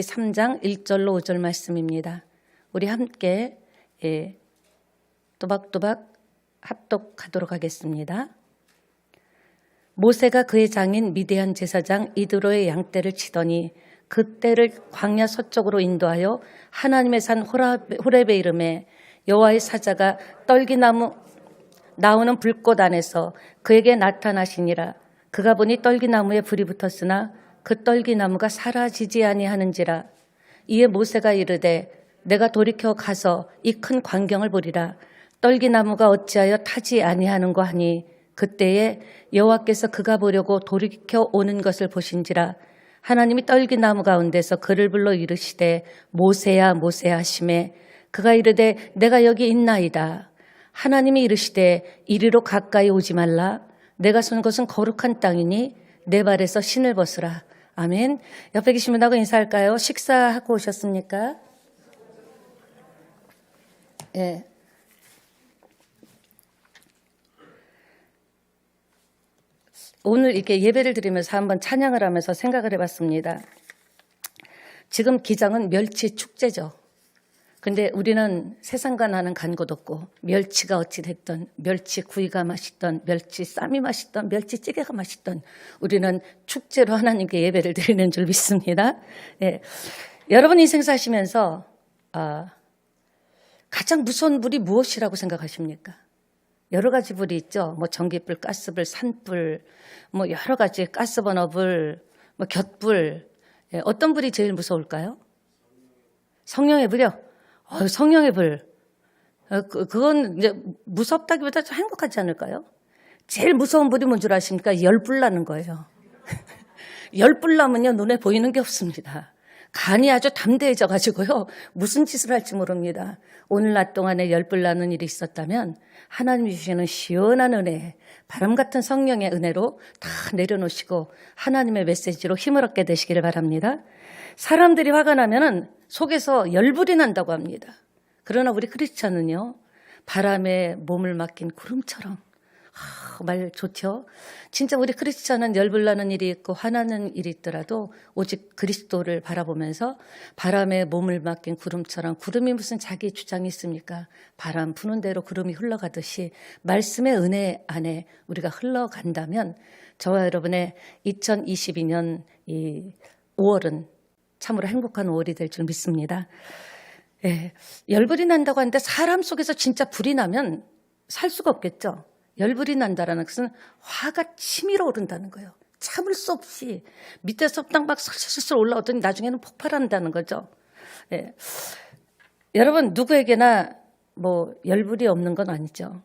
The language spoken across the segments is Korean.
3장 1절로 5절 말씀입니다. 우리 함께 또박또박 합독하도록 하겠습니다. 모세가 그의 장인 미디안 제사장 이드로의 양떼를 치더니 그 떼를 광야 서쪽으로 인도하여 하나님의 산 호렙의 이름에 여호와의 사자가 떨기나무 나오는 불꽃 안에서 그에게 나타나시니라. 그가 보니 떨기나무에 불이 붙었으나 그 떨기나무가 사라지지 아니하는지라. 이에 모세가 이르되 내가 돌이켜 가서 이 큰 광경을 보리라. 떨기나무가 어찌하여 타지 아니하는고 하니 그때에 여호와께서 그가 보려고 돌이켜 오는 것을 보신지라. 하나님이 떨기나무 가운데서 그를 불러 이르시되 모세야 모세야 하시매 그가 이르되 내가 여기 있나이다. 하나님이 이르시되 이리로 가까이 오지 말라. 내가 선 것은 거룩한 땅이니 내 발에서 신을 벗으라. 아멘. 옆에 계신 분하고 인사할까요? 식사하고 오셨습니까? 예. 오늘 이렇게 예배를 드리면서 한번 찬양을 하면서 생각을 해봤습니다. 지금 기장은 멸치 축제죠. 근데 우리는 세상과 나는 간 곳 없고 멸치가 어찌 됐든 멸치 구이가 맛있던 멸치 쌈이 맛있던 멸치 찌개가 맛있던 우리는 축제로 하나님께 예배를 드리는 줄 믿습니다. 예. 여러분 인생 사시면서 가장 무서운 불이 무엇이라고 생각하십니까? 여러 가지 불이 있죠. 뭐 전기불, 가스불, 산불, 뭐 여러 가지 가스버너불, 뭐 곁불. 예. 어떤 불이 제일 무서울까요? 성령의 불이요. 성령의 불. 그건 이제 무섭다기보다 좀 행복하지 않을까요? 제일 무서운 불이 뭔 줄 아십니까? 열불 나는 거예요. 열불 나면요, 눈에 보이는 게 없습니다. 간이 아주 담대해져 가지고요, 무슨 짓을 할지 모릅니다. 오늘 낮 동안에 열불 나는 일이 있었다면 하나님이 주시는 시원한 은혜, 바람 같은 성령의 은혜로 다 내려놓으시고 하나님의 메시지로 힘을 얻게 되시기를 바랍니다. 사람들이 화가 나면은 속에서 열불이 난다고 합니다. 그러나 우리 크리스찬은요, 바람에 몸을 맡긴 구름처럼. 말 좋죠? 진짜 우리 크리스찬은 열불 나는 일이 있고 화나는 일이 있더라도 오직 그리스도를 바라보면서 바람에 몸을 맡긴 구름처럼, 구름이 무슨 자기 주장이 있습니까? 바람 부는 대로 구름이 흘러가듯이 말씀의 은혜 안에 우리가 흘러간다면 저와 여러분의 2022년 이 5월은 참으로 행복한 5월이 될 줄 믿습니다. 예, 열불이 난다고 하는데 사람 속에서 진짜 불이 나면 살 수가 없겠죠. 열불이 난다라는 것은 화가 치밀어 오른다는 거예요. 참을 수 없이 밑에서 땅박 슬슬슬 올라오더니 나중에는 폭발한다는 거죠. 예. 여러분 누구에게나 뭐 열불이 없는 건 아니죠.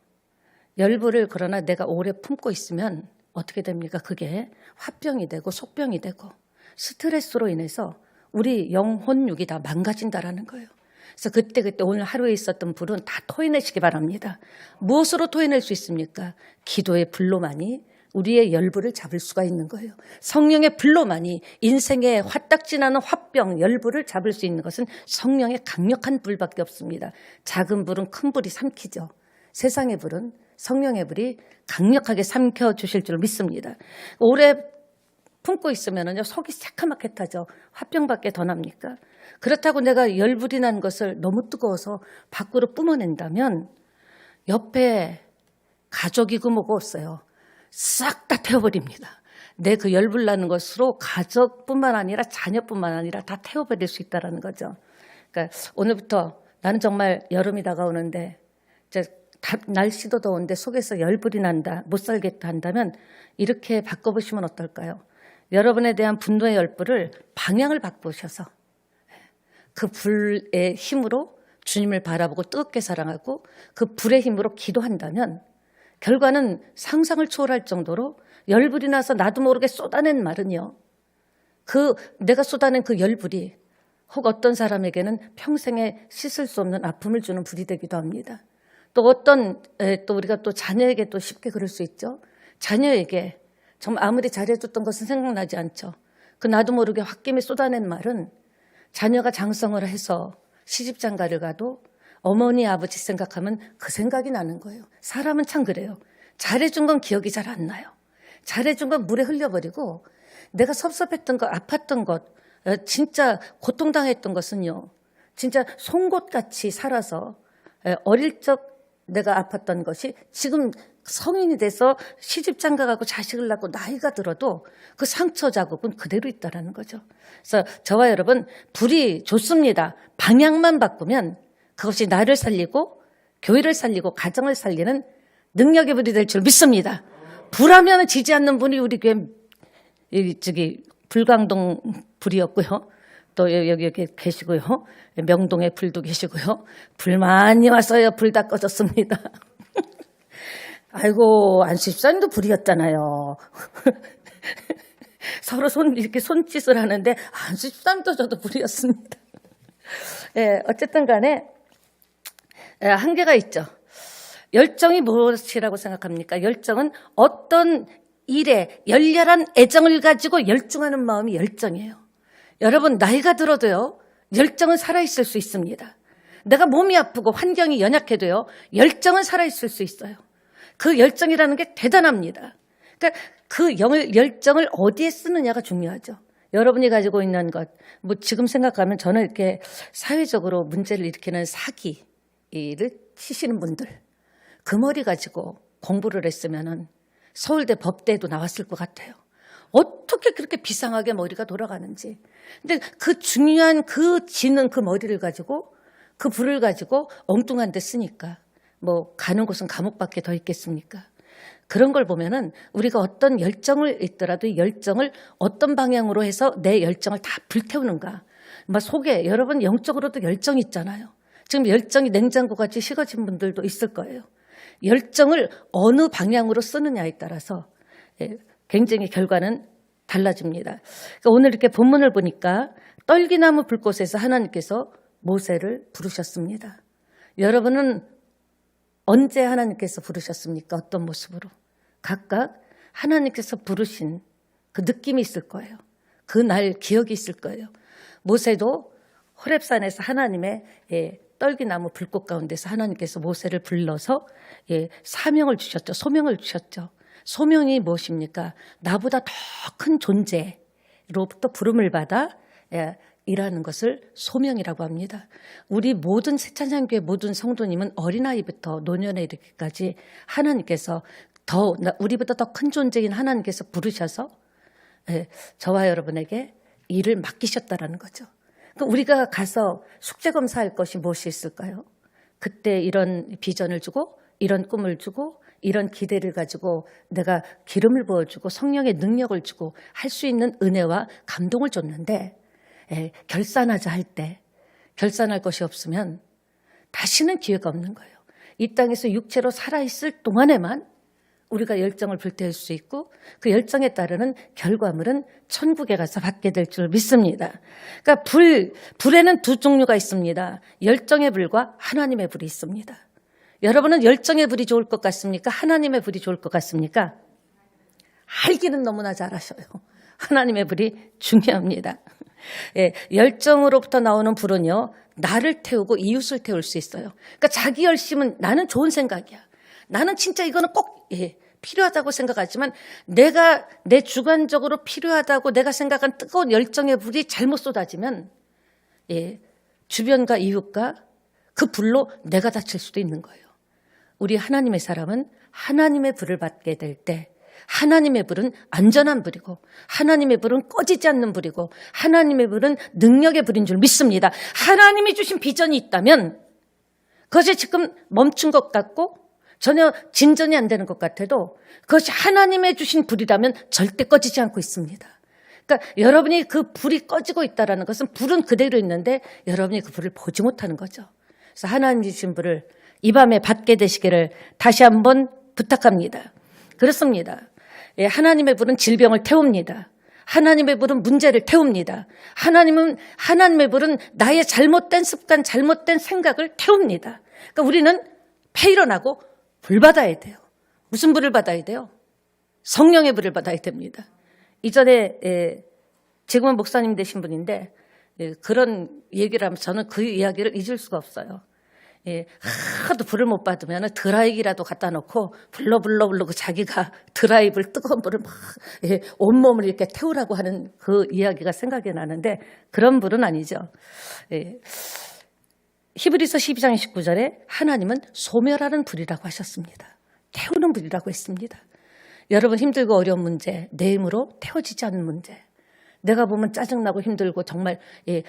열불을 그러나 내가 오래 품고 있으면 어떻게 됩니까? 그게 화병이 되고 속병이 되고 스트레스로 인해서 우리 영혼육이 다 망가진다라는 거예요. 그래서 그때 오늘 하루에 있었던 불은 다 토해내시기 바랍니다. 무엇으로 토해낼 수 있습니까? 기도의 불로만이 우리의 열불을 잡을 수가 있는 거예요. 성령의 불로만이 인생의 화딱지나는 화병, 열불을 잡을 수 있는 것은 성령의 강력한 불밖에 없습니다. 작은 불은 큰 불이 삼키죠. 세상의 불은 성령의 불이 강력하게 삼켜주실 줄 믿습니다. 오래 품고 있으면요, 속이 새카맣게 타죠. 화병밖에 더 납니까? 그렇다고 내가 열불이 난 것을 너무 뜨거워서 밖으로 뿜어낸다면 옆에 가족이고 뭐고 없어요. 싹 다 태워버립니다. 내 그 열불 나는 것으로 가족뿐만 아니라 자녀뿐만 아니라 다 태워버릴 수 있다는 거죠. 그러니까 오늘부터 나는 정말 여름이 다가오는데 이제 날씨도 더운데 속에서 열불이 난다, 못 살겠다 한다면 이렇게 바꿔보시면 어떨까요? 여러분에 대한 분노의 열불을 방향을 바꾸셔서 그 불의 힘으로 주님을 바라보고 뜨겁게 사랑하고 그 불의 힘으로 기도한다면 결과는 상상을 초월할 정도로 열불이 나서 나도 모르게 쏟아낸 말은요, 내가 쏟아낸 그 열불이 혹 어떤 사람에게는 평생에 씻을 수 없는 아픔을 주는 불이 되기도 합니다. 또 또 우리가 또 자녀에게 또 쉽게 그럴 수 있죠. 자녀에게 정말 아무리 잘해줬던 것은 생각나지 않죠. 그 나도 모르게 홧김에 쏟아낸 말은 자녀가 장성을 해서 시집장가를 가도 어머니 아버지 생각하면 그 생각이 나는 거예요. 사람은 참 그래요. 잘해준 건 기억이 잘 안 나요. 잘해준 건 물에 흘려버리고 내가 섭섭했던 것, 아팠던 것, 진짜 고통당했던 것은요. 진짜 송곳같이 살아서 어릴 적 내가 아팠던 것이 지금 성인이 돼서 시집장가 가고 자식을 낳고 나이가 들어도 그 상처 자국은 그대로 있다라는 거죠. 그래서 저와 여러분, 불이 좋습니다. 방향만 바꾸면 그것이 나를 살리고 교회를 살리고 가정을 살리는 능력의 불이 될 줄 믿습니다. 불하면 지지 않는 분이 우리 교회 불광동 불이었고요. 또 여기 계시고요. 명동에 불도 계시고요. 불 많이 왔어요. 불 다 꺼졌습니다. 아이고, 안수집사님도 불이었잖아요. 서로 이렇게 손짓을 하는데 안수집사님도 저도 불이었습니다. 예, 어쨌든 간에 한계가 있죠. 열정이 무엇이라고 생각합니까? 열정은 어떤 일에 열렬한 애정을 가지고 열중하는 마음이 열정이에요. 여러분, 나이가 들어도요, 열정은 살아있을 수 있습니다. 내가 몸이 아프고 환경이 연약해도요, 열정은 살아있을 수 있어요. 그 열정이라는 게 대단합니다. 그러니까 그 열정을 어디에 쓰느냐가 중요하죠. 여러분이 가지고 있는 것, 뭐 지금 생각하면 저는 이렇게 사회적으로 문제를 일으키는 사기를 치시는 분들, 그 머리 가지고 공부를 했으면은 서울대 법대에도 나왔을 것 같아요. 어떻게 그렇게 비상하게 머리가 돌아가는지. 근데 그 중요한 그 지능, 그 머리를 가지고, 그 불을 가지고 엉뚱한 데 쓰니까 뭐 가는 곳은 감옥밖에 더 있겠습니까? 그런 걸 보면은 우리가 어떤 열정을 있더라도 이 열정을 어떤 방향으로 해서 내 열정을 다 불태우는가. 막 속에 여러분 영적으로도 열정이 있잖아요. 지금 열정이 냉장고 같이 식어진 분들도 있을 거예요. 열정을 어느 방향으로 쓰느냐에 따라서 굉장히 결과는 달라집니다. 그러니까 오늘 이렇게 본문을 보니까 떨기나무 불꽃에서 하나님께서 모세를 부르셨습니다. 여러분은 언제 하나님께서 부르셨습니까? 어떤 모습으로? 각각 하나님께서 부르신 그 느낌이 있을 거예요. 그날 기억이 있을 거예요. 모세도 호렙산에서 하나님의 떨기나무 불꽃 가운데서 하나님께서 모세를 불러서 사명을 주셨죠. 소명을 주셨죠. 소명이 무엇입니까? 나보다 더 큰 존재로부터 부름을 받아 일하는 것을 소명이라고 합니다. 우리 모든 새찬양교회 모든 성도님은 어린아이부터 노년에 이르기까지 하나님께서 우리보다 더 큰 존재인 하나님께서 부르셔서 저와 여러분에게 일을 맡기셨다라는 거죠. 우리가 가서 숙제검사할 것이 무엇이 있을까요? 그때 이런 비전을 주고 이런 꿈을 주고 이런 기대를 가지고 내가 기름을 부어주고 성령의 능력을 주고 할 수 있는 은혜와 감동을 줬는데 결산하자 할 때 결산할 것이 없으면 다시는 기회가 없는 거예요. 이 땅에서 육체로 살아있을 동안에만 우리가 열정을 불태울 수 있고 그 열정에 따르는 결과물은 천국에 가서 받게 될 줄 믿습니다. 그러니까 불에는 두 종류가 있습니다. 열정의 불과 하나님의 불이 있습니다. 여러분은 열정의 불이 좋을 것 같습니까? 하나님의 불이 좋을 것 같습니까? 알기는 너무나 잘 아셔요. 하나님의 불이 중요합니다. 열정으로부터 나오는 불은요, 나를 태우고 이웃을 태울 수 있어요. 그러니까 자기 열심은 나는 좋은 생각이야. 나는 진짜 이거는 꼭 필요하다고 생각하지만 내가 내 주관적으로 필요하다고 내가 생각한 뜨거운 열정의 불이 잘못 쏟아지면 주변과 이웃과 그 불로 내가 다칠 수도 있는 거예요. 우리 하나님의 사람은 하나님의 불을 받게 될 때 하나님의 불은 안전한 불이고 하나님의 불은 꺼지지 않는 불이고 하나님의 불은 능력의 불인 줄 믿습니다. 하나님이 주신 비전이 있다면 그것이 지금 멈춘 것 같고 전혀 진전이 안 되는 것 같아도 그것이 하나님의 주신 불이라면 절대 꺼지지 않고 있습니다. 그러니까 여러분이 그 불이 꺼지고 있다는 것은 불은 그대로 있는데 여러분이 그 불을 보지 못하는 거죠. 그래서 하나님 주신 불을 이 밤에 받게 되시기를 다시 한번 부탁합니다. 그렇습니다. 하나님의 불은 질병을 태웁니다. 하나님의 불은 문제를 태웁니다. 하나님의 불은 나의 잘못된 습관, 잘못된 생각을 태웁니다. 그러니까 우리는 패일어나고 불 받아야 돼요. 무슨 불을 받아야 돼요? 성령의 불을 받아야 됩니다. 이전에 지금은 목사님 되신 분인데 그런 얘기를 하면 저는 그 이야기를 잊을 수가 없어요. 하도 불을 못 받으면 드라이기라도 갖다 놓고 불러 그 자기가 드라이브를 뜨거운 불을 막 온몸을 이렇게 태우라고 하는 그 이야기가 생각이 나는데 그런 불은 아니죠. 히브리서 12장 19절에 하나님은 소멸하는 불이라고 하셨습니다. 태우는 불이라고 했습니다. 여러분 힘들고 어려운 문제, 내 힘으로 태워지지 않는 문제, 내가 보면 짜증나고 힘들고 정말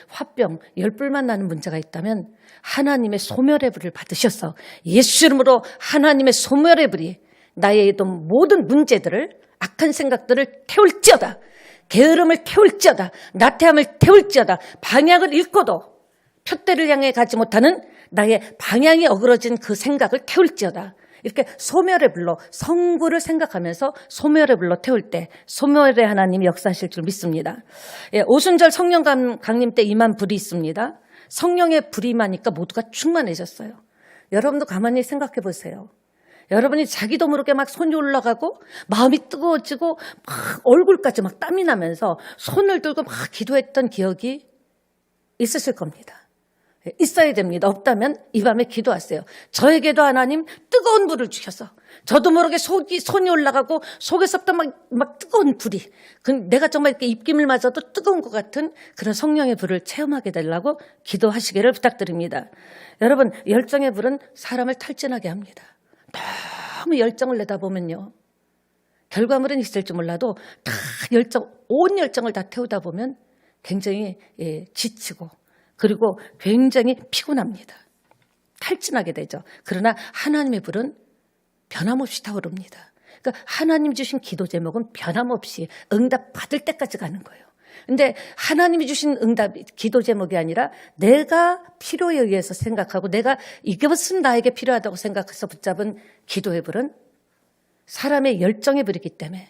화병, 열불만 나는 문제가 있다면 하나님의 소멸의 불을 받으셔서 예수 이름으로 하나님의 소멸의 불이 나의 모든 문제들을, 악한 생각들을 태울지어다, 게으름을 태울지어다, 나태함을 태울지어다, 방향을 잃고도 표대를 향해 가지 못하는 나의 방향이 어그러진 그 생각을 태울지어다. 이렇게 소멸의 불로, 성구를 생각하면서 소멸의 불로 태울 때 소멸의 하나님이 역사하실 줄 믿습니다. 오순절 성령 강림 때 임한 불이 있습니다. 성령의 불이 임하니까 모두가 충만해졌어요. 여러분도 가만히 생각해 보세요. 여러분이 자기도 모르게 막 손이 올라가고 마음이 뜨거워지고 막 얼굴까지 막 땀이 나면서 손을 들고 막 기도했던 기억이 있으실 겁니다. 있어야 됩니다. 없다면 이 밤에 기도하세요. 저에게도 하나님 뜨거운 불을 주셔서 저도 모르게 손이 올라가고 속에서부터 막 뜨거운 불이, 내가 정말 이렇게 입김을 맞아도 뜨거운 것 같은 그런 성령의 불을 체험하게 되려고 기도하시기를 부탁드립니다. 여러분, 열정의 불은 사람을 탈진하게 합니다. 너무 열정을 내다보면요, 결과물은 있을지 몰라도 다 온 열정을 다 태우다 보면 굉장히 지치고 그리고 굉장히 피곤합니다. 탈진하게 되죠. 그러나 하나님의 불은 변함없이 타오릅니다. 그러니까 하나님 주신 기도 제목은 변함없이 응답 받을 때까지 가는 거예요. 근데 하나님이 주신 기도 제목이 아니라 내가 필요에 의해서 생각하고 내가 이것은 나에게 필요하다고 생각해서 붙잡은 기도의 불은 사람의 열정의 불이기 때문에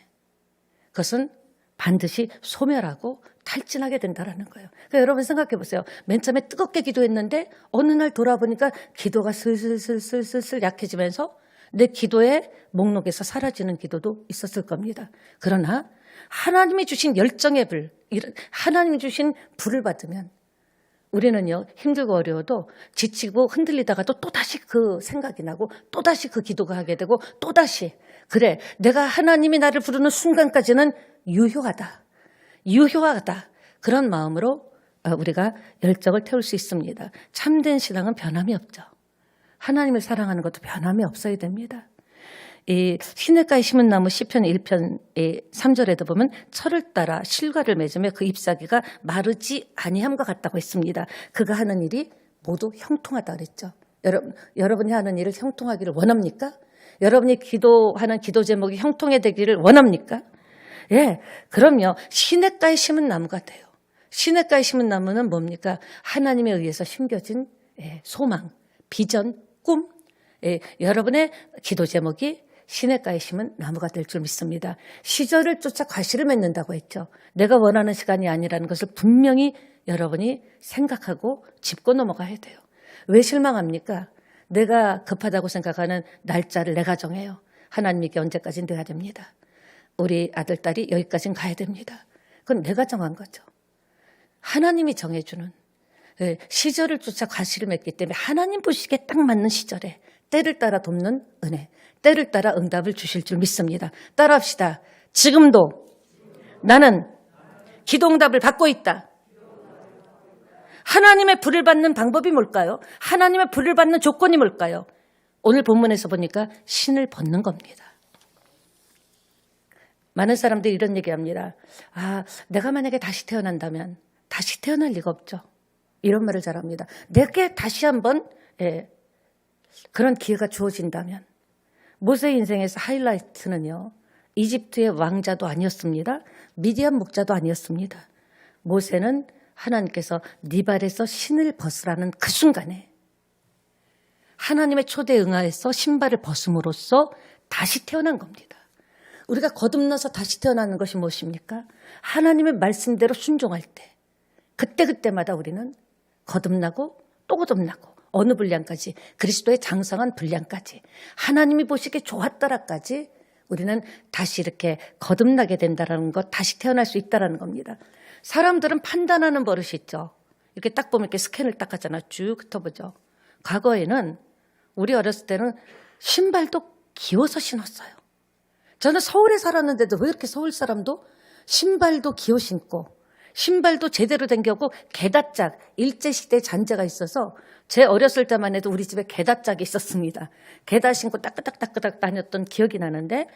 그것은 반드시 소멸하고 탈진하게 된다는 거예요. 그러니까 여러분 생각해 보세요. 맨 처음에 뜨겁게 기도했는데 어느 날 돌아보니까 기도가 슬슬 약해지면서 내 기도의 목록에서 사라지는 기도도 있었을 겁니다. 그러나 하나님이 주신 열정의 불, 하나님이 주신 불을 받으면 우리는요, 힘들고 어려워도 지치고 흔들리다가도 또다시 그 생각이 나고 또다시 그 기도가 하게 되고 또다시 그래, 내가 하나님이 나를 부르는 순간까지는 유효하다. 그런 마음으로 우리가 열정을 태울 수 있습니다. 참된 신앙은 변함이 없죠. 하나님을 사랑하는 것도 변함이 없어야 됩니다. 이 시냇가에 심은 나무 시편 1편 3절에도 보면 철을 따라 실과를 맺으며 그 잎사귀가 마르지 아니함과 같다고 했습니다. 그가 하는 일이 모두 형통하다 그랬죠. 여러분이 하는 일을 형통하기를 원합니까? 여러분이 기도하는 기도 제목이 형통해 되기를 원합니까? 예, 그럼요. 시냇가에 심은 나무가 돼요. 시냇가에 심은 나무는 뭡니까? 하나님에 의해서 심겨진 소망, 비전, 꿈. 여러분의 기도 제목이 시냇가에 심은 나무가 될 줄 믿습니다. 시절을 쫓아 과실을 맺는다고 했죠. 내가 원하는 시간이 아니라는 것을 분명히 여러분이 생각하고 짚고 넘어가야 돼요. 왜 실망합니까? 내가 급하다고 생각하는 날짜를 내가 정해요. 하나님께 언제까지는 돼야 됩니다. 우리 아들, 딸이 여기까지는 가야 됩니다. 그건 내가 정한 거죠. 하나님이 정해주는 시절을 쫓아 과실을 맺기 때문에 하나님 보시기에 딱 맞는 시절에 때를 따라 돕는 은혜, 때를 따라 응답을 주실 줄 믿습니다. 따라합시다. 지금도 나는 기도 응답을 받고 있다. 하나님의 불을 받는 방법이 뭘까요? 하나님의 불을 받는 조건이 뭘까요? 오늘 본문에서 보니까 신을 벗는 겁니다. 많은 사람들이 이런 얘기합니다. 내가 만약에 다시 태어난다면 다시 태어날 리가 없죠. 이런 말을 잘합니다. 내게 다시 한번 그런 기회가 주어진다면. 모세의 인생에서 하이라이트는요, 이집트의 왕자도 아니었습니다. 미디안 목자도 아니었습니다. 모세는 하나님께서 네 발에서 신을 벗으라는 그 순간에 하나님의 초대에 응하여서 신발을 벗음으로써 다시 태어난 겁니다. 우리가 거듭나서 다시 태어나는 것이 무엇입니까? 하나님의 말씀대로 순종할 때 그때마다 우리는 거듭나고 또 거듭나고 어느 분량까지, 그리스도의 장성한 분량까지, 하나님이 보시기에 좋았더라까지 우리는 다시 이렇게 거듭나게 된다는 것, 다시 태어날 수 있다는 겁니다. 사람들은 판단하는 버릇이 있죠. 이렇게 딱 보면 이렇게 스캔을 딱 하잖아. 쭉 흩어보죠. 과거에는 우리 어렸을 때는 신발도 기어서 신었어요. 저는 서울에 살았는데도 왜 이렇게 서울 사람도 신발도 기어 신고 신발도 제대로 댕겨고 게다짝 일제시대 잔재가 있어서 제 어렸을 때만 해도 우리 집에 게다짝이 있었습니다. 게다 신고 따끄닥따끄닥 다녔던 기억이 나는데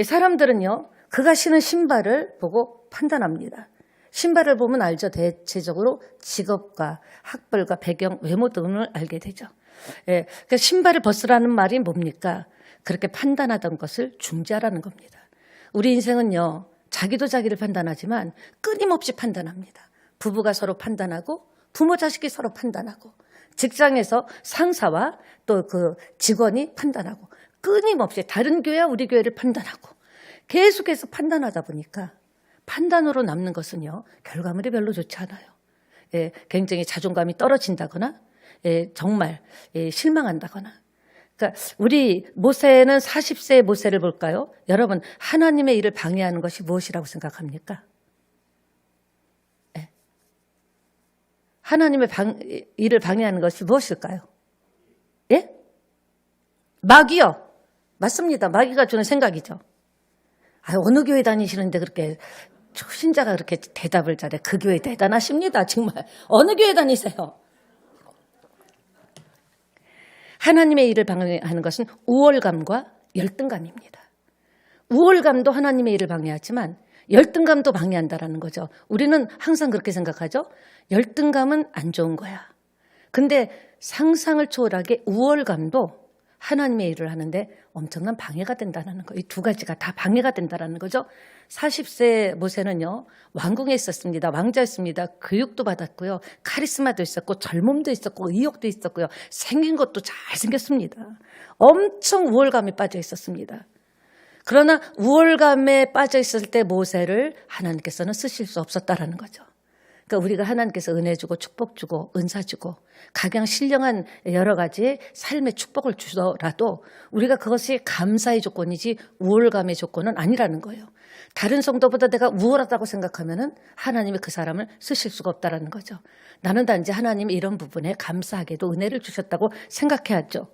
사람들은요. 그가 신은 신발을 보고 판단합니다. 신발을 보면 알죠. 대체적으로 직업과 학벌과 배경, 외모 등을 알게 되죠. 예, 그러니까 신발을 벗으라는 말이 뭡니까? 그렇게 판단하던 것을 중지하라는 겁니다. 우리 인생은요. 자기도 자기를 판단하지만 끊임없이 판단합니다. 부부가 서로 판단하고 부모 자식이 서로 판단하고 직장에서 상사와 또 그 직원이 판단하고 끊임없이 다른 교회와 우리 교회를 판단하고 계속해서 판단하다 보니까 판단으로 남는 것은요. 결과물이 별로 좋지 않아요. 예, 굉장히 자존감이 떨어진다거나 예, 정말 예, 실망한다거나 그러니까 우리 모세는 40세의 모세를 볼까요? 여러분 하나님의 일을 방해하는 것이 무엇이라고 생각합니까? 예. 하나님의 일을 방해하는 것이 무엇일까요? 예? 마귀요. 맞습니다. 마귀가 주는 생각이죠. 어느 교회 다니시는데 그렇게 초신자가 그렇게 대답을 잘해. 그 교회 대단하십니다. 정말. 어느 교회 다니세요? 하나님의 일을 방해하는 것은 우월감과 열등감입니다. 우월감도 하나님의 일을 방해하지만 열등감도 방해한다라는 거죠. 우리는 항상 그렇게 생각하죠. 열등감은 안 좋은 거야. 근데 상상을 초월하게 우월감도 하나님의 일을 하는데 엄청난 방해가 된다는 거. 이 두 가지가 다 방해가 된다는 거죠. 40세 모세는요. 왕궁에 있었습니다. 왕자였습니다. 교육도 받았고요. 카리스마도 있었고 젊음도 있었고 의욕도 있었고요. 생긴 것도 잘생겼습니다. 엄청 우월감에 빠져 있었습니다. 그러나 우월감에 빠져 있을 때 모세를 하나님께서는 쓰실 수 없었다라는 거죠. 그러니까 우리가 하나님께서 은혜 주고 축복 주고 은사 주고 각양 신령한 여러 가지 삶의 축복을 주더라도 우리가 그것이 감사의 조건이지 우월감의 조건은 아니라는 거예요. 다른 성도보다 내가 우월하다고 생각하면은 하나님이 그 사람을 쓰실 수가 없다라는 거죠. 나는 단지 하나님이 이런 부분에 감사하게도 은혜를 주셨다고 생각해야죠.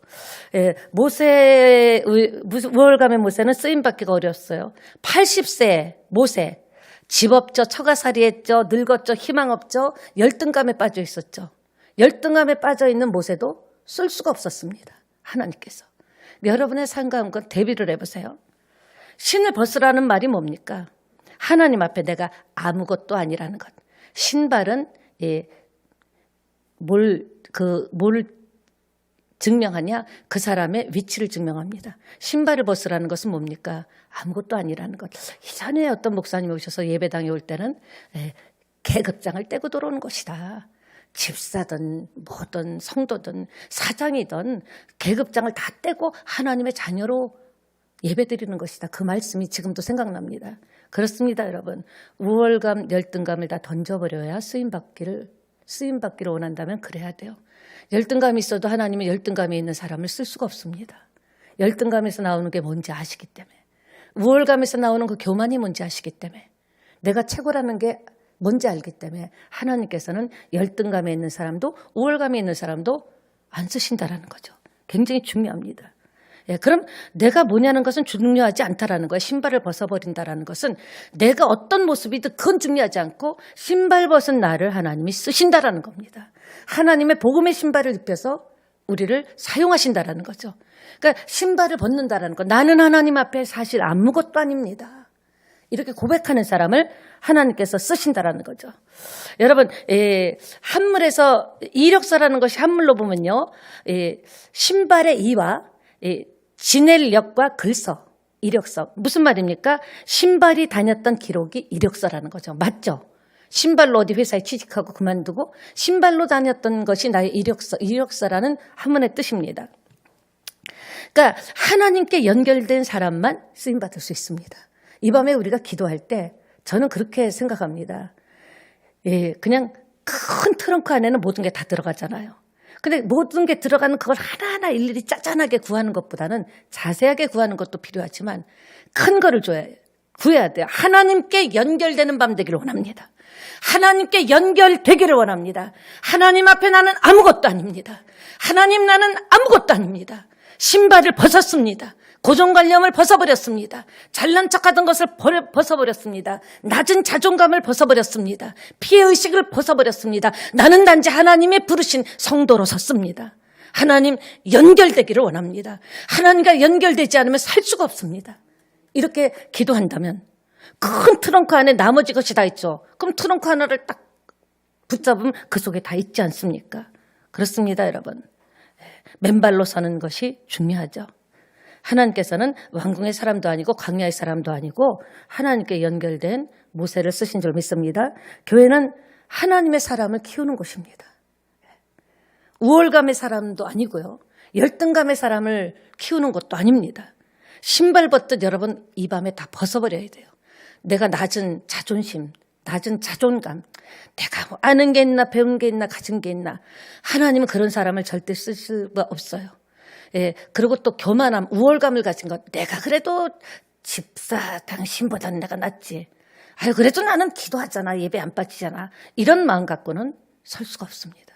예, 모세의 우월감의 모세는 쓰임받기가 어려웠어요. 80세 모세. 집 없죠. 처가살이 했죠. 늙었죠. 희망 없죠. 열등감에 빠져 있었죠. 열등감에 빠져 있는 모세도 쓸 수가 없었습니다. 하나님께서. 여러분의 삶과 한번 대비를 해보세요. 신을 벗으라는 말이 뭡니까? 하나님 앞에 내가 아무것도 아니라는 것. 신발은 뭘 증명하냐? 그 사람의 위치를 증명합니다. 신발을 벗으라는 것은 뭡니까? 아무것도 아니라는 것. 이전에 어떤 목사님이 오셔서 예배당에 올 때는 계급장을 떼고 들어오는 것이다. 집사든 뭐든 성도든 사장이든 계급장을 다 떼고 하나님의 자녀로 예배드리는 것이다. 그 말씀이 지금도 생각납니다. 그렇습니다, 여러분. 우월감, 열등감을 다 던져버려야 쓰임받기를 원한다면 그래야 돼요. 열등감이 있어도 하나님은 열등감에 있는 사람을 쓸 수가 없습니다. 열등감에서 나오는 게 뭔지 아시기 때문에. 우월감에서 나오는 그 교만이 뭔지 아시기 때문에. 내가 최고라는 게 뭔지 알기 때문에 하나님께서는 열등감에 있는 사람도 우월감에 있는 사람도 안 쓰신다라는 거죠. 굉장히 중요합니다. 예, 그럼 내가 뭐냐는 것은 중요하지 않다라는 거예요. 신발을 벗어버린다라는 것은 내가 어떤 모습이든 그건 중요하지 않고 신발 벗은 나를 하나님이 쓰신다라는 겁니다. 하나님의 복음의 신발을 입혀서 우리를 사용하신다라는 거죠. 그러니까 신발을 벗는다라는 거. 나는 하나님 앞에 사실 아무것도 아닙니다. 이렇게 고백하는 사람을 하나님께서 쓰신다라는 거죠. 여러분, 한물에서 이력서라는 것이 한물로 보면요. 신발의 이와 지낼력과 글서, 이력서. 무슨 말입니까? 신발이 다녔던 기록이 이력서라는 거죠. 맞죠? 신발로 어디 회사에 취직하고 그만두고 신발로 다녔던 것이 나의 이력서라는 한문의 뜻입니다. 그러니까 하나님께 연결된 사람만 쓰임받을 수 있습니다. 이 밤에 우리가 기도할 때 저는 그렇게 생각합니다. 그냥 큰 트렁크 안에는 모든 게 다 들어가잖아요. 근데 모든 게 들어가는 그걸 하나하나 일일이 짜잔하게 구하는 것보다는 자세하게 구하는 것도 필요하지만 큰 거를 구해야 돼요. 하나님께 연결되는 밤 되기를 원합니다. 하나님께 연결되기를 원합니다. 하나님 앞에 나는 아무것도 아닙니다. 하나님, 나는 아무것도 아닙니다. 신발을 벗었습니다. 고정관념을 벗어버렸습니다. 잘난 척하던 것을 벗어버렸습니다. 낮은 자존감을 벗어버렸습니다. 피해의식을 벗어버렸습니다. 나는 단지 하나님의 부르신 성도로 섰습니다. 하나님, 연결되기를 원합니다. 하나님과 연결되지 않으면 살 수가 없습니다. 이렇게 기도한다면 큰 트렁크 안에 나머지 것이 다 있죠. 그럼 트렁크 하나를 딱 붙잡으면 그 속에 다 있지 않습니까? 그렇습니다, 여러분. 맨발로 서는 것이 중요하죠. 하나님께서는 왕궁의 사람도 아니고 광야의 사람도 아니고 하나님께 연결된 모세를 쓰신 줄 믿습니다. 교회는 하나님의 사람을 키우는 곳입니다. 우월감의 사람도 아니고요. 열등감의 사람을 키우는 것도 아닙니다. 신발 벗듯 여러분 이 밤에 다 벗어버려야 돼요. 내가 낮은 자존심, 낮은 자존감, 내가 뭐 아는 게 있나 배운 게 있나 가진 게 있나. 하나님은 그런 사람을 절대 쓰실 수가 없어요. 예, 그리고 또 교만함, 우월감을 가진 것. 내가 그래도 집사 당신보다는 내가 낫지. 아유, 그래도 나는 기도하잖아. 예배 안 빠지잖아. 이런 마음 갖고는 설 수가 없습니다.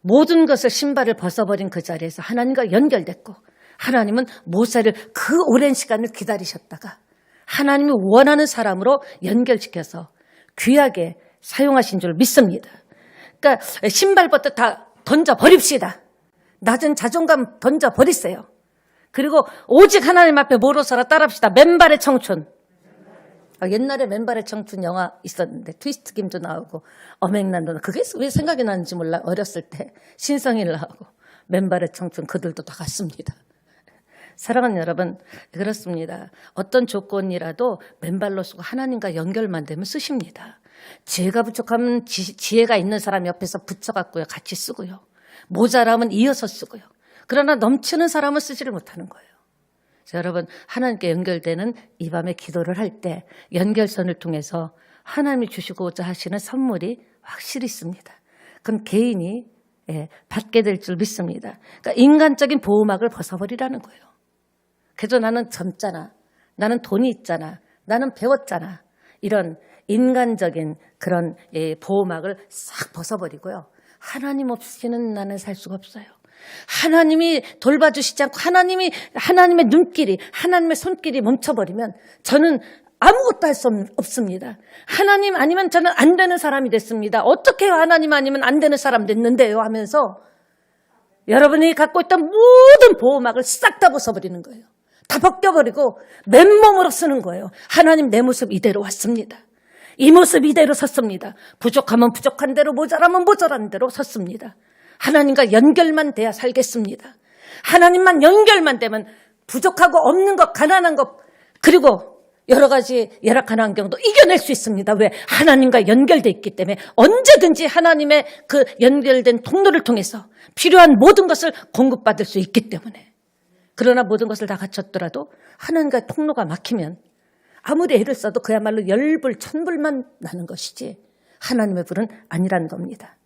모든 것을 신발을 벗어버린 그 자리에서 하나님과 연결됐고 하나님은 모세를 그 오랜 시간을 기다리셨다가 하나님이 원하는 사람으로 연결시켜서 귀하게 사용하신 줄 믿습니다. 그러니까 신발 벗듯 다 던져버립시다. 낮은 자존감 던져버리세요. 그리고 오직 하나님 앞에 뭐로 서라 따라합시다. 맨발의 청춘. 옛날에 맨발의 청춘 영화 있었는데 트위스트 김도 나오고 엄앵란도 나오고 그게 왜 생각이 나는지 몰라. 어렸을 때 신성일 나오고 맨발의 청춘 그들도 다 같습니다. 사랑하는 여러분, 그렇습니다. 어떤 조건이라도 맨발로 쓰고 하나님과 연결만 되면 쓰십니다. 지혜가 부족하면 지혜가 있는 사람 옆에서 붙여갖고요 같이 쓰고요. 모자라면 이어서 쓰고요. 그러나 넘치는 사람은 쓰지를 못하는 거예요. 자, 여러분, 하나님께 연결되는 이 밤에 기도를 할 때 연결선을 통해서 하나님이 주시고자 하시는 선물이 확실히 있습니다. 그건 개인이 받게 될 줄 믿습니다. 그러니까 인간적인 보호막을 벗어버리라는 거예요. 그래도 나는 젊잖아. 나는 돈이 있잖아. 나는 배웠잖아. 이런 인간적인 그런 보호막을 싹 벗어버리고요. 하나님 없이는 나는 살 수가 없어요. 하나님이 돌봐주시지 않고 하나님의 눈길이, 하나님의 손길이 멈춰버리면 저는 아무것도 할 수 없습니다. 하나님 아니면 저는 안 되는 사람이 됐습니다. 어떻게 해요? 하나님 아니면 안 되는 사람 됐는데요 하면서 여러분이 갖고 있던 모든 보호막을 싹 다 벗어버리는 거예요. 다 벗겨버리고 맨몸으로 쓰는 거예요. 하나님, 내 모습 이대로 왔습니다. 이 모습 이대로 섰습니다. 부족하면 부족한 대로, 모자라면 모자란 대로 섰습니다. 하나님과 연결만 돼야 살겠습니다. 하나님만 연결만 되면 부족하고 없는 것, 가난한 것, 그리고 여러 가지 열악한 환경도 이겨낼 수 있습니다. 왜? 하나님과 연결돼 있기 때문에 언제든지 하나님의 그 연결된 통로를 통해서 필요한 모든 것을 공급받을 수 있기 때문에. 그러나 모든 것을 다 갖췄더라도 하나님과 통로가 막히면 아무리 애를 써도 그야말로 열불, 천불만 나는 것이지 하나님의 불은 아니라는 겁니다.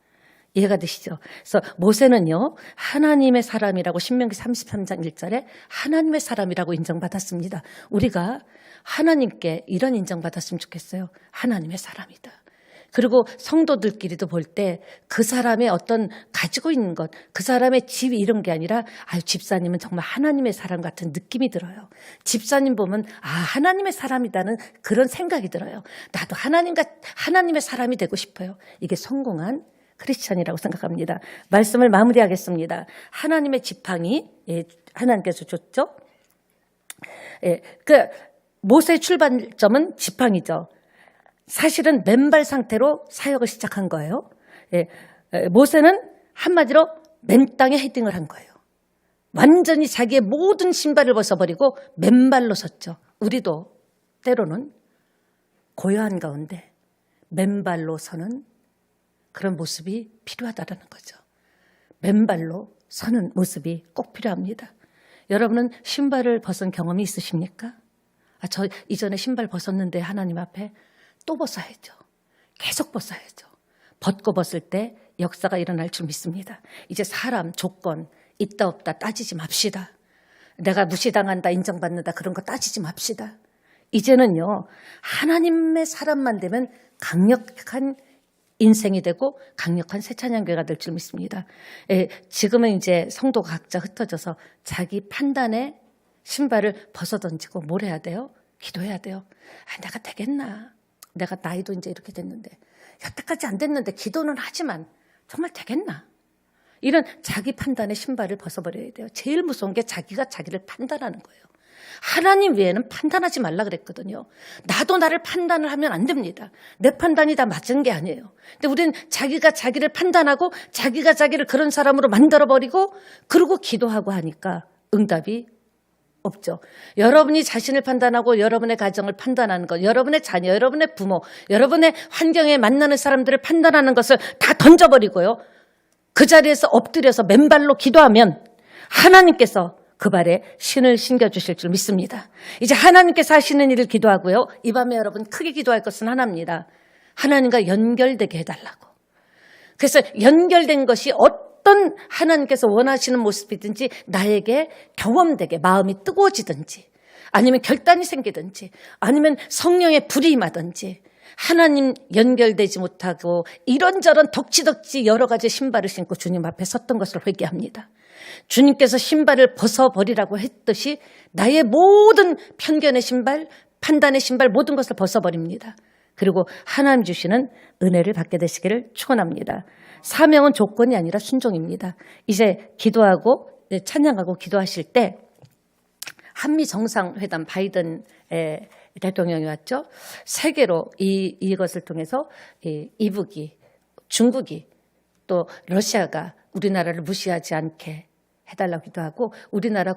이해가 되시죠? 그래서 모세는요, 하나님의 사람이라고 신명기 33장 1절에 하나님의 사람이라고 인정받았습니다. 우리가 하나님께 이런 인정받았으면 좋겠어요. 하나님의 사람이다. 그리고 성도들끼리도 볼 때 그 사람의 어떤 가지고 있는 것, 그 사람의 집 이런 게 아니라 집사님은 정말 하나님의 사람 같은 느낌이 들어요. 집사님 보면 하나님의 사람이다는 그런 생각이 들어요. 나도 하나님의 사람이 되고 싶어요. 이게 성공한 크리스천이라고 생각합니다. 말씀을 마무리하겠습니다. 하나님의 지팡이, 하나님께서 줬죠. 그 모세의 출발점은 지팡이죠. 사실은 맨발 상태로 사역을 시작한 거예요. 모세는 한마디로 맨 땅에 헤딩을 한 거예요. 완전히 자기의 모든 신발을 벗어버리고 맨발로 섰죠. 우리도 때로는 고요한 가운데 맨발로 서는 그런 모습이 필요하다는 거죠. 맨발로 서는 모습이 꼭 필요합니다. 여러분은 신발을 벗은 경험이 있으십니까? 저 이전에 신발 벗었는데 하나님 앞에 또 벗어야죠. 계속 벗어야죠. 벗고 벗을 때 역사가 일어날 줄 믿습니다. 이제 사람, 조건, 있다 없다 따지지 맙시다. 내가 무시당한다, 인정받는다 그런 거 따지지 맙시다. 이제는요, 하나님의 사람만 되면 강력한 인생이 되고 강력한 새찬양교회가 될 줄 믿습니다. 지금은 이제 성도가 각자 흩어져서 자기 판단에 신발을 벗어던지고 뭘 해야 돼요? 기도해야 돼요. 내가 되겠나? 내가 나이도 이제 이렇게 됐는데 여태까지 안 됐는데 기도는 하지만 정말 되겠나? 이런 자기 판단의 신발을 벗어버려야 돼요. 제일 무서운 게 자기가 자기를 판단하는 거예요. 하나님 외에는 판단하지 말라 그랬거든요. 나도 나를 판단을 하면 안 됩니다. 내 판단이 다 맞은 게 아니에요. 근데 우리는 자기가 자기를 판단하고 자기가 자기를 그런 사람으로 만들어버리고 그러고 기도하고 하니까 응답이 없죠. 여러분이 자신을 판단하고 여러분의 가정을 판단하는 것, 여러분의 자녀, 여러분의 부모, 여러분의 환경에 만나는 사람들을 판단하는 것을 다 던져버리고요. 그 자리에서 엎드려서 맨발로 기도하면 하나님께서 그 발에 신을 신겨주실 줄 믿습니다. 이제 하나님께서 하시는 일을 기도하고요. 이 밤에 여러분 크게 기도할 것은 하나입니다. 하나님과 연결되게 해달라고. 그래서 연결된 것이 어떤 하나님께서 원하시는 모습이든지 나에게 경험되게 마음이 뜨거워지든지 아니면 결단이 생기든지 아니면 성령의 불이 임하든지 하나님 연결되지 못하고 이런저런 덕지덕지 여러 가지 신발을 신고 주님 앞에 섰던 것을 회개합니다. 주님께서 신발을 벗어버리라고 했듯이 나의 모든 편견의 신발, 판단의 신발 모든 것을 벗어버립니다. 그리고 하나님 주시는 은혜를 받게 되시기를 축원합니다. 사명은 조건이 아니라 순종입니다. 이제 기도하고 찬양하고 기도하실 때 한미 정상회담 바이든 대통령이 왔죠. 세계로 이것을 통해서 이북이, 중국이 또 러시아가 우리나라를 무시하지 않게 해달라고 기도하고 우리나라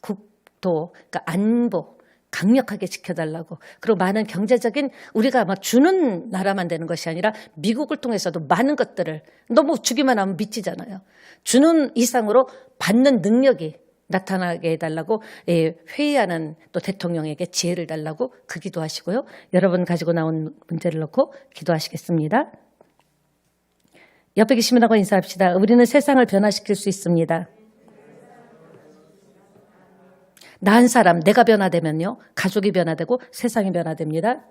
국도, 그러니까 안보 강력하게 지켜달라고 그리고 많은 경제적인 우리가 막 주는 나라만 되는 것이 아니라 미국을 통해서도 많은 것들을 너무 주기만 하면 미치잖아요. 주는 이상으로 받는 능력이 나타나게 해달라고 회의하는 또 대통령에게 지혜를 달라고 그 기도하시고요. 여러분 가지고 나온 문제를 놓고 기도하시겠습니다. 옆에 계신 분하고 인사합시다. 우리는 세상을 변화시킬 수 있습니다. 나 한 사람 내가 변화되면요. 가족이 변화되고 세상이 변화됩니다.